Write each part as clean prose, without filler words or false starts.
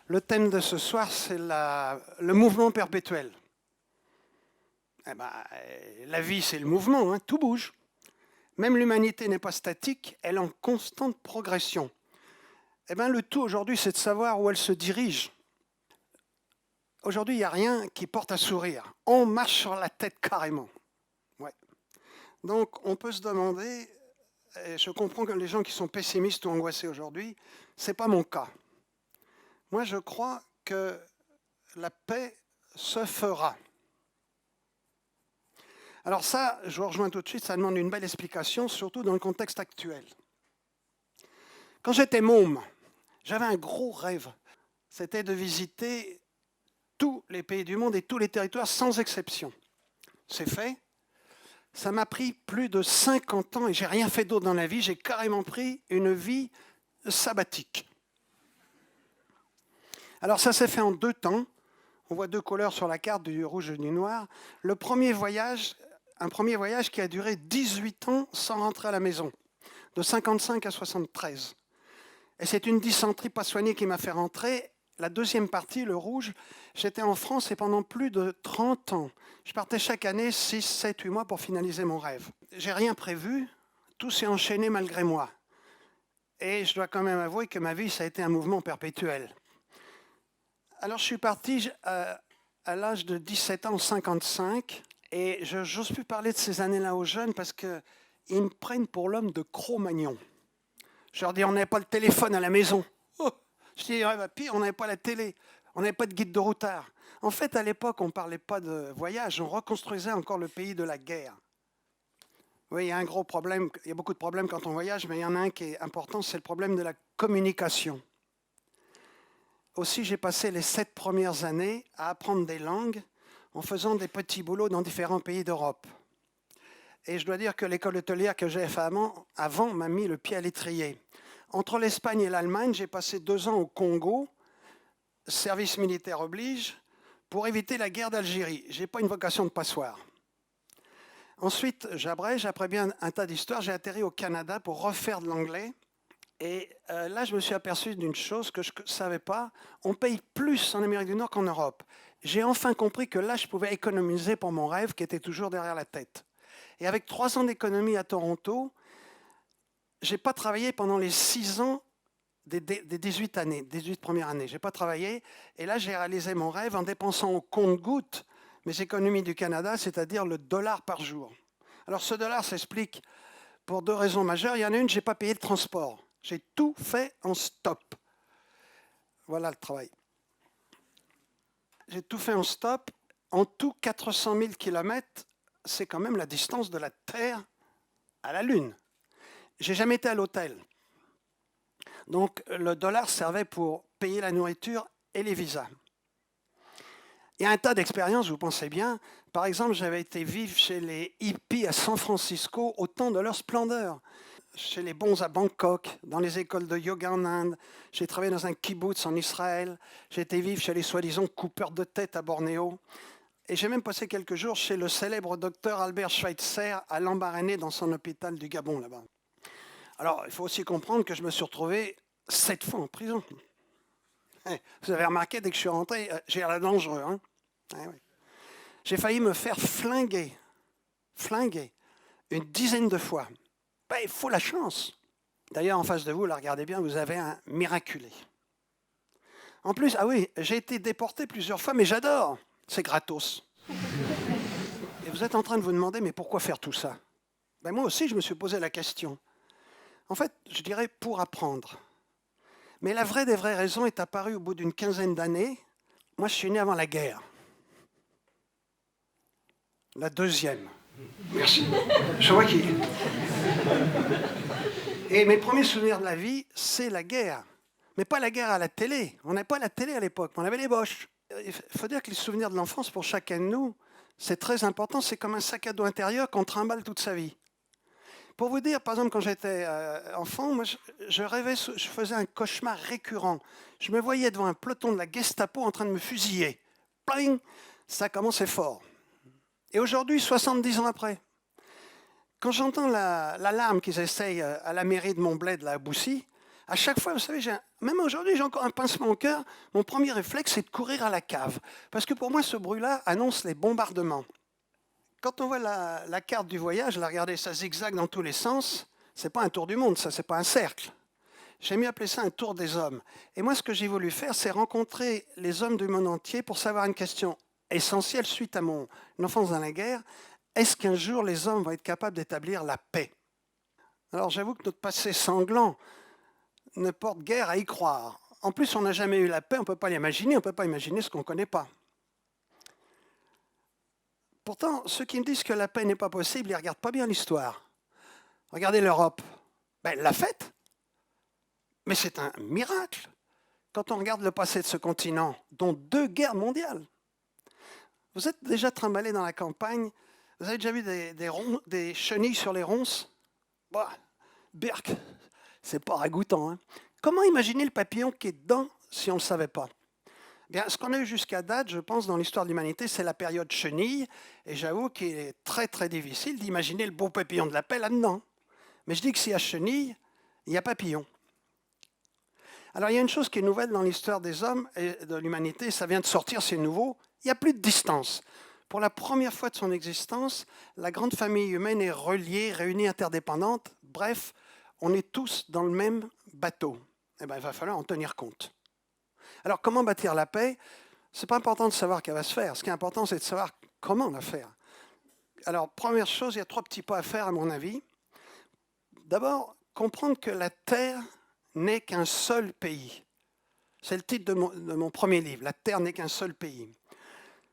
Le thème de ce soir, c'est le mouvement perpétuel. Eh ben, la vie, c'est le mouvement, hein, tout bouge. Même l'humanité n'est pas statique, elle est en constante progression. Eh ben, le tout aujourd'hui, c'est de savoir où elle se dirige. Aujourd'hui, il n'y a rien qui porte à sourire. On marche sur la tête carrément. Ouais. Donc, on peut se demander, et je comprends que les gens qui sont pessimistes ou angoissés aujourd'hui, ce n'est pas mon cas. Moi, je crois que la paix se fera. Alors ça, je vous rejoins tout de suite, ça demande une belle explication, surtout dans le contexte actuel. Quand j'étais môme, j'avais un gros rêve. C'était de visiter tous les pays du monde et tous les territoires sans exception. C'est fait. Ça m'a pris plus de 50 ans et j'ai rien fait d'autre dans la vie. J'ai carrément pris une vie sabbatique. Alors ça s'est fait en 2 temps. On voit 2 couleurs sur la carte, du rouge et du noir. Un premier voyage qui a duré 18 ans sans rentrer à la maison, de 55 à 73. Et c'est une dysenterie pas soignée qui m'a fait rentrer. La deuxième partie, le rouge, j'étais en France et pendant plus de 30 ans. Je partais chaque année 6, 7, 8 mois pour finaliser mon rêve. J'ai rien prévu, tout s'est enchaîné malgré moi. Et je dois quand même avouer que ma vie, ça a été un mouvement perpétuel. Alors je suis parti à l'âge de 17 ans, en 55, et je n'ose plus parler de ces années-là aux jeunes parce qu'ils me prennent pour l'homme de Cro-Magnon. Je leur dis, on n'avait pas le téléphone à la maison. Oh, je dis, ouais, bah, pire, on n'avait pas la télé, on n'avait pas de guide de routard. En fait, à l'époque, on ne parlait pas de voyage, on reconstruisait encore le pays de la guerre. Oui, il y a un gros problème, il y a beaucoup de problèmes quand on voyage, mais il y en a un qui est important, c'est le problème de la communication. Aussi, j'ai passé les 7 premières années à apprendre des langues en faisant des petits boulots dans différents pays d'Europe. Et je dois dire que l'école hôtelière que j'ai fait avant m'a mis le pied à l'étrier. Entre l'Espagne et l'Allemagne, j'ai passé 2 ans au Congo, service militaire oblige, pour éviter la guerre d'Algérie. Je n'ai pas une vocation de passoire. Ensuite, j'abrège, après bien un tas d'histoires, j'ai atterri au Canada pour refaire de l'anglais. Et là, je me suis aperçu d'une chose que je ne savais pas. On paye plus en Amérique du Nord qu'en Europe. J'ai enfin compris que là, je pouvais économiser pour mon rêve qui était toujours derrière la tête. Et avec 3 ans d'économie à Toronto, je n'ai pas travaillé pendant les 6 ans des 18 premières années. Je n'ai pas travaillé. Et là, j'ai réalisé mon rêve en dépensant au compte-gouttes mes économies du Canada, c'est-à-dire le dollar par jour. Alors, ce dollar s'explique pour 2 raisons majeures. Il y en a une, je n'ai pas payé de transport. J'ai tout fait en stop. Voilà le travail. J'ai tout fait en stop. En tout, 400 000 kilomètres, c'est quand même la distance de la Terre à la Lune. Je n'ai jamais été à l'hôtel. Donc, le dollar servait pour payer la nourriture et les visas. Il y a un tas d'expériences, vous pensez bien. Par exemple, j'avais été vivre chez les hippies à San Francisco au temps de leur splendeur. Chez les bons à Bangkok, dans les écoles de yoga en Inde. J'ai travaillé dans un kibbutz en Israël. J'ai été vivre chez les soi-disant coupeurs de tête à Bornéo. Et j'ai même passé quelques jours chez le célèbre docteur Albert Schweitzer à Lambaréné dans son hôpital du Gabon là-bas. Alors, il faut aussi comprendre que je me suis retrouvé 7 fois en prison. Vous avez remarqué, dès que je suis rentré, j'ai l'air dangereux. Hein, ouais. J'ai failli me faire flinguer une dizaine de fois. Ben, il faut la chance. D'ailleurs, en face de vous, là, regardez bien, vous avez un miraculé. En plus, ah oui, j'ai été déporté plusieurs fois, mais j'adore. C'est gratos. Et vous êtes en train de vous demander, mais pourquoi faire tout ça? Ben, moi aussi, je me suis posé la question. En fait, je dirais pour apprendre. Mais la vraie des vraies raisons est apparue au bout d'une quinzaine d'années. Moi, je suis né avant la guerre. La deuxième. Merci. Je vois qui. Et mes premiers souvenirs de la vie, c'est la guerre. Mais pas la guerre à la télé. On n'avait pas la télé à l'époque, on avait les Boches. Il faut dire que les souvenirs de l'enfance, pour chacun de nous, c'est très important. C'est comme un sac à dos intérieur qu'on trimballe toute sa vie. Pour vous dire, par exemple, quand j'étais enfant, moi, je rêvais, je faisais un cauchemar récurrent. Je me voyais devant un peloton de la Gestapo en train de me fusiller. Pling, ça commençait fort. Et aujourd'hui, 70 ans après, quand j'entends l'alarme qu'ils essayent à la mairie de Montbled, là, à Boussy, À chaque fois, vous savez, même aujourd'hui, j'ai encore un pincement au cœur. Mon premier réflexe, c'est de courir à la cave. Parce que pour moi, ce bruit-là annonce les bombardements. Quand on voit la carte du voyage, là, regardez, ça zigzague dans tous les sens. C'est pas un tour du monde, ça, c'est pas un cercle. J'ai mieux appelé ça un tour des hommes. Et moi, ce que j'ai voulu faire, c'est rencontrer les hommes du monde entier pour savoir une question essentielle suite à mon enfance dans la guerre. Est-ce qu'un jour, les hommes vont être capables d'établir la paix? Alors, j'avoue que notre passé sanglant ne porte guère à y croire. En plus, on n'a jamais eu la paix, on ne peut pas l'imaginer, on ne peut pas imaginer ce qu'on ne connaît pas. Pourtant, ceux qui me disent que la paix n'est pas possible, ils ne regardent pas bien l'histoire. Regardez l'Europe. Ben, elle l'a faite. Mais c'est un miracle. Quand on regarde le passé de ce continent, dont 2 guerres mondiales. Vous êtes déjà trimballé dans la campagne, vous avez déjà vu des chenilles sur les ronces? Bah, berk, c'est pas ragoûtant. Hein. Comment imaginer le papillon qui est dedans si on ne le savait pas? Bien, ce qu'on a eu jusqu'à date, je pense, dans l'histoire de l'humanité, c'est la période chenille. Et j'avoue qu'il est très très difficile d'imaginer le beau papillon de la paix là-dedans. Mais je dis que s'il y a chenille, il y a papillon. Alors il y a une chose qui est nouvelle dans l'histoire des hommes et de l'humanité, ça vient de sortir, c'est nouveau, il n'y a plus de distance. Pour la première fois de son existence, la grande famille humaine est reliée, réunie, interdépendante. Bref, on est tous dans le même bateau. Eh bien, il va falloir en tenir compte. Alors, comment bâtir la paix? Ce n'est pas important de savoir qu'elle va se faire. Ce qui est important, c'est de savoir comment la faire. Alors, première chose, il y a 3 petits pas à faire, à mon avis. D'abord, comprendre que la Terre n'est qu'un seul pays. C'est le titre de mon premier livre. La Terre n'est qu'un seul pays.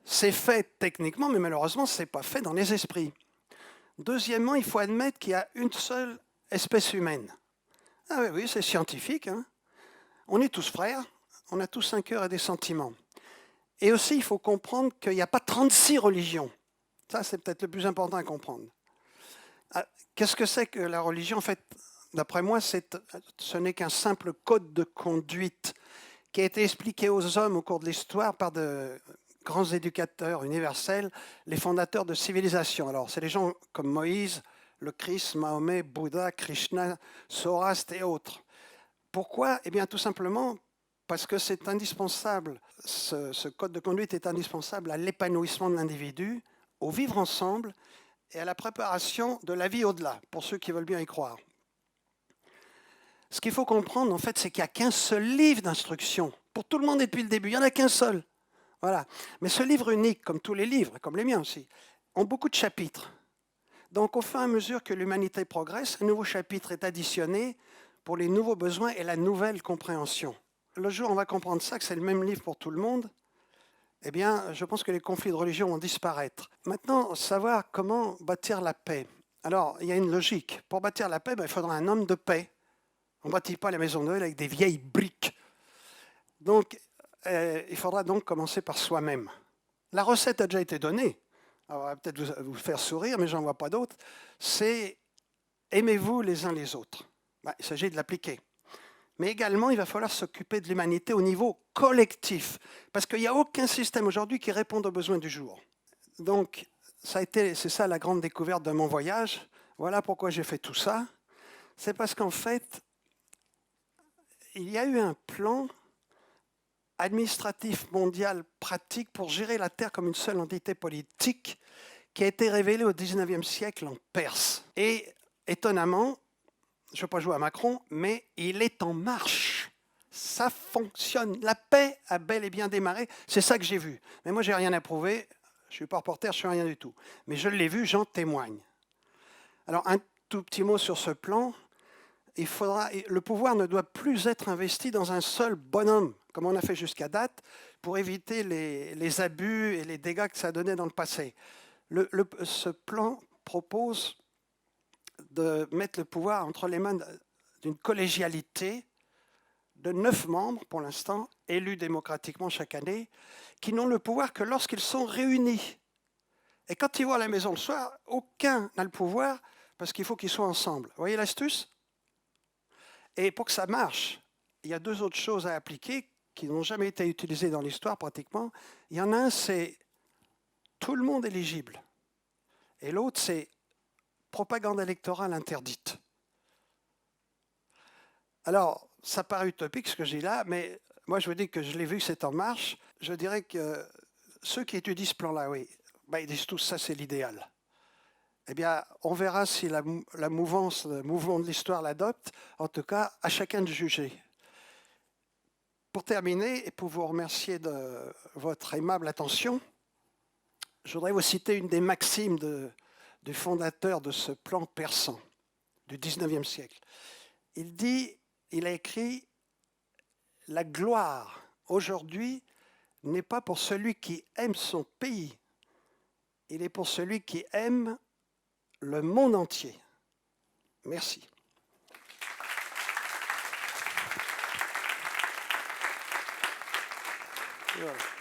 C'est fait techniquement, mais malheureusement, ce n'est pas fait dans les esprits. Deuxièmement, il faut admettre qu'il y a une seule espèce humaine. Ah oui, c'est scientifique. Hein. On est tous frères, on a tous un cœur et des sentiments. Et aussi, il faut comprendre qu'il n'y a pas 36 religions. Ça, c'est peut-être le plus important à comprendre. Qu'est-ce que c'est que la religion? En fait, d'après moi, ce n'est qu'un simple code de conduite qui a été expliqué aux hommes au cours de l'histoire par de grands éducateurs universels, les fondateurs de civilisations. Alors, c'est des gens comme Moïse, le Christ, Mahomet, Bouddha, Krishna, Zoroastre et autres. Pourquoi? Eh bien, tout simplement parce que c'est indispensable. Ce code de conduite est indispensable à l'épanouissement de l'individu, au vivre ensemble et à la préparation de la vie au-delà, pour ceux qui veulent bien y croire. Ce qu'il faut comprendre, en fait, c'est qu'il n'y a qu'un seul livre d'instruction pour tout le monde et depuis le début. Il n'y en a qu'un seul. Voilà. Mais ce livre unique, comme tous les livres, comme les miens aussi, ont beaucoup de chapitres. Donc, au fur et à mesure que l'humanité progresse, un nouveau chapitre est additionné pour les nouveaux besoins et la nouvelle compréhension. Le jour où on va comprendre ça, que c'est le même livre pour tout le monde, eh bien, je pense que les conflits de religion vont disparaître. Maintenant, savoir comment bâtir la paix. Alors, il y a une logique. Pour bâtir la paix, il faudra un homme de paix. On ne bâtit pas la maison de Noël avec des vieilles briques. Donc, il faudra donc commencer par soi-même. La recette a déjà été donnée. Elle va peut-être vous faire sourire, mais j'en vois pas d'autre. C'est aimez-vous les uns les autres. Il s'agit de l'appliquer. Mais également, il va falloir s'occuper de l'humanité au niveau collectif. Parce qu'il n'y a aucun système aujourd'hui qui réponde aux besoins du jour. Donc, c'est ça la grande découverte de mon voyage. Voilà pourquoi j'ai fait tout ça. C'est parce qu'en fait, il y a eu un plan administratif mondial pratique pour gérer la Terre comme une seule entité politique qui a été révélé au XIXe siècle en Perse. Et étonnamment, je ne veux pas jouer à Macron, mais il est en marche. Ça fonctionne. La paix a bel et bien démarré. C'est ça que j'ai vu. Mais moi, je n'ai rien à prouver. Je ne suis pas reporter, je ne suis rien du tout. Mais je l'ai vu, j'en témoigne. Alors, un tout petit mot sur ce plan. Le pouvoir ne doit plus être investi dans un seul bonhomme, comme on a fait jusqu'à date, pour éviter les abus et les dégâts que ça donnait dans le passé. Ce plan propose de mettre le pouvoir entre les mains d'une collégialité de 9 membres, pour l'instant, élus démocratiquement chaque année, qui n'ont le pouvoir que lorsqu'ils sont réunis. Et quand ils vont à la maison le soir, aucun n'a le pouvoir parce qu'il faut qu'ils soient ensemble. Vous voyez l'astuce? Et pour que ça marche, il y a 2 autres choses à appliquer qui n'ont jamais été utilisées dans l'histoire pratiquement. Il y en a un, c'est tout le monde éligible. Et l'autre, c'est propagande électorale interdite. Alors, ça paraît utopique ce que je dis là, mais moi je vous dis que je l'ai vu, c'est en marche. Je dirais que ceux qui étudient ce plan-là, oui, ben, ils disent tous ça, c'est l'idéal. Eh bien, on verra si la mouvance, le mouvement de l'histoire l'adopte. En tout cas, à chacun de juger. Pour terminer, et pour vous remercier de votre aimable attention, je voudrais vous citer une des maximes du fondateur de ce plan persan du 19e siècle. Il a écrit « La gloire, aujourd'hui, n'est pas pour celui qui aime son pays, il est pour celui qui aime le monde entier. » Merci. Voilà.